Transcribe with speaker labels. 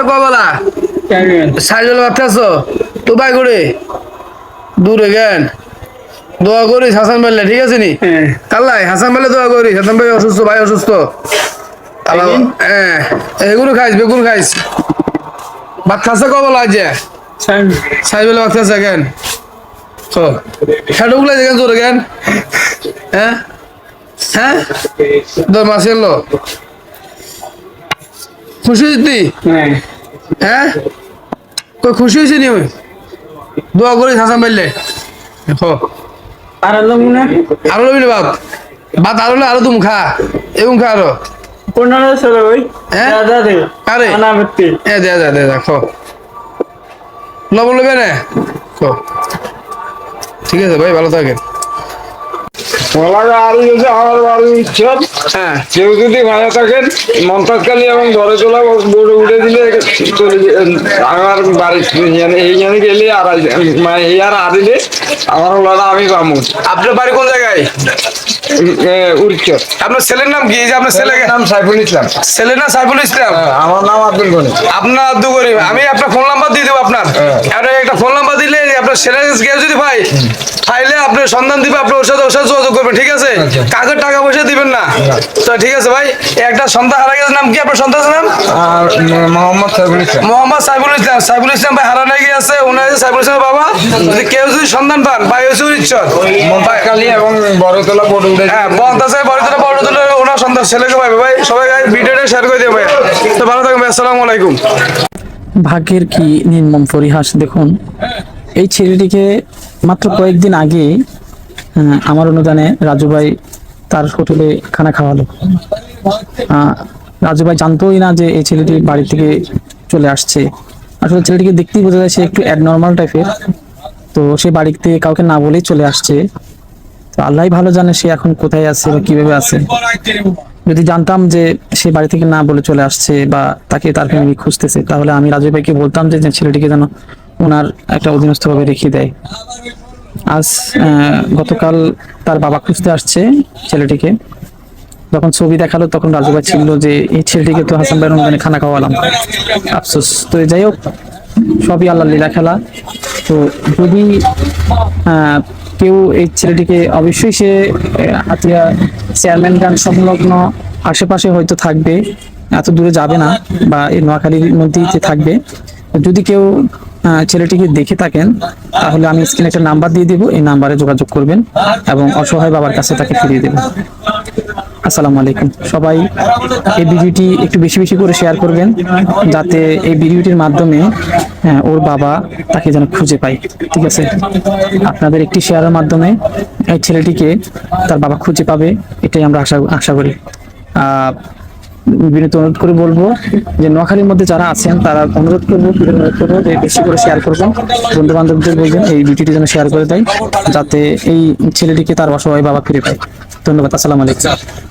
Speaker 1: কবলা সাইজল বাচ্চাছো তো ভাই করে দূরে জ্ঞান দোয়া করিস হাসান ভাইলে ঠিক আছে নি কাল্লাই হাসান ভাইলে দোয়া করিস হাসান ভাই অসুস্থ ভাই অসুস্থ হ্যাঁ এগুলো খাইস বেগুন খাইস ভাত খাসে কবলা যে সাইজল বাচ্চাছে জ্ঞান তো হ্যাডুগুলো দেখেন তোর জ্ঞান হ্যাঁ হ্যাঁ তোর মাসে এলো খুশি হইতি হ্যাঁ কই খুশি হয়েছি নি ওই দোয়া করিস হাসান ভাইলে
Speaker 2: আর লম না
Speaker 1: আরো লবি বাপ ভাত আরো আরো তুমি খা এবং খা আরো
Speaker 2: কোন ছিল ওই
Speaker 1: হ্যাঁ
Speaker 2: দাদা দে
Speaker 1: আরে
Speaker 2: আনাবতি
Speaker 1: এ দে দে দে খো লবণ লবে না খো ঠিক আছে ভাই ভালো থাকেন হ্যাঁ
Speaker 3: কেউ যদি ভালো থাকেন মন্তাজকালী এবং ঘরে তোলা গরু উঠে দিলে আমার বাড়ি এই জানি গেলে আর এই আর আদিলে আমার ওলাটা আমি পাবো।
Speaker 1: আপনার বাড়ি কোন জায়গায়
Speaker 3: উড়িষ্যা।
Speaker 1: আপনার ছেলের নাম কি যে আপনার ছেলে
Speaker 3: নাম সাইফুল ইসলাম।
Speaker 1: ছেলের নাম সাইফুল ইসলাম
Speaker 3: আমার নাম আব্দুল গনি।
Speaker 1: আপনার আব্দুল গরিব আমি আপনার ফোন নাম্বার দিয়ে দেবো আপনার একটা ফোন নাম্বার দিলে আপনার ছেলের কেউ যদি ভাই ফাইলে আপনার সন্ধান দিবে আপনি ওর সাথে যোগাযোগ করবেন ঠিক আছে কাগজ টাকা পয়সা দিবেন না তো ঠিক আছে ভাই একটা সন্তান হারা গেছে নাম কি আপনার সন্তানের নাম
Speaker 3: মোহাম্মদ সাইফুল ইসলাম।
Speaker 1: মোহাম্মদ সাইফুল ইসলাম সাইফুল ইসলাম ভাই হারানো গিয়েছে উনি সাইফুল ইসলামের বাবা যদি কেউ যদি সন্ধান পান ভাই হচ্ছে ইচ্ছর
Speaker 3: মন্তাজকালী এবং বড়তলা বড় উঠে
Speaker 1: হ্যাঁ বন্ধাসে বড়তলা বড়তলা ওনার সন্তান ছেলেকে পাবে ভাই সবাই ভিডিওটা শেয়ার করে দিয়ে ভাই তো ভালো থাকবেন আসসালামু আলাইকুম।
Speaker 4: ভাগ্যের কি নির্মম পরিহাস দেখুন, এই ছেলেটিকে মাত্র কয়েকদিন আগে আমার অনুদানে রাজু ভাই তার হোটেলে খানা খাওয়ালো। রাজু ভাই জানতোই না যে এই ছেলেটি বাড়ি থেকে চলে আসছে। আসলে ছেলেটিকে দেখতেই বোঝা যায় সে একটু অ্যাবনর্মাল টাইপের, তো সে বাড়িতে কাউকে না বলেই চলে আসছে। তো আল্লাহই ভালো জানে সে এখন কোথায় আছে বা কিভাবে আছে। যদি জানতাম যে সে বাড়ি থেকে না বলে চলে আসছে বা তাকে তার ফ্যামিলি খুঁজতেছে, তাহলে আমি রাজু ভাইকে বলতাম যে ছেলেটিকে যেন ওনার একটা অধীনস্থ ভাবে রেখে দেয়। আজ গতকাল তার বাবা খুঁজতে আসছে ছেলেটিকে, যখন ছবি দেখালো তখন রাজু ভাই ছিল যে এই ছেলেটিকে তো হাসান ভাইয়ের অনুদানে খানা খাওয়ালাম, আফসোস। তো যাই হোক, সবই আল্লাহর লীলা খেলা। তো যদি কেউ এই ছেলেটিকে, অবশ্যই সে হাতিয়া চেয়ারম্যান গান সংলগ্ন আশেপাশে হয়তো থাকবে, এত দূরে যাবে না বা এই নোয়াখালীর মধ্যেই থাকবে। যদি কেউ ছেলেটিকে দেখে থাকেন তাহলে আমি স্ক্রিনে একটা নাম্বার দিয়ে দিব, এই নাম্বারে যোগাযোগ করবেন এবং অসহায় বাবার কাছে তাকে ফিরিয়ে দেবেন। আসসালামু আলাইকুম। সবাই এই ভিডিওটি একটু বেশি বেশি করে শেয়ার করবেন, যাতে এই ভিডিওটির মাধ্যমে ওর বাবা তাকে যেন খুঁজে পায়। ঠিক আছে, আপনাদের একটি শেয়ারের মাধ্যমে এই ছেলেটিকে তার বাবা খুঁজে পাবে, এটাই আমরা আশা করি। বিনীত অনুরোধ করে বলবো যে নোয়াখালীর মধ্যে যারা আছেন তারা অনুরোধ করবো যে বেশি করে শেয়ার করবেন, বন্ধু বান্ধবদের বলবেন এই ভিডিওটি যেন শেয়ার করে দেয়, যাতে এই ছেলেটিকে তার অসহায় বাবা ফিরে পায়। ধন্যবাদ। আসসালামু আলাইকুম।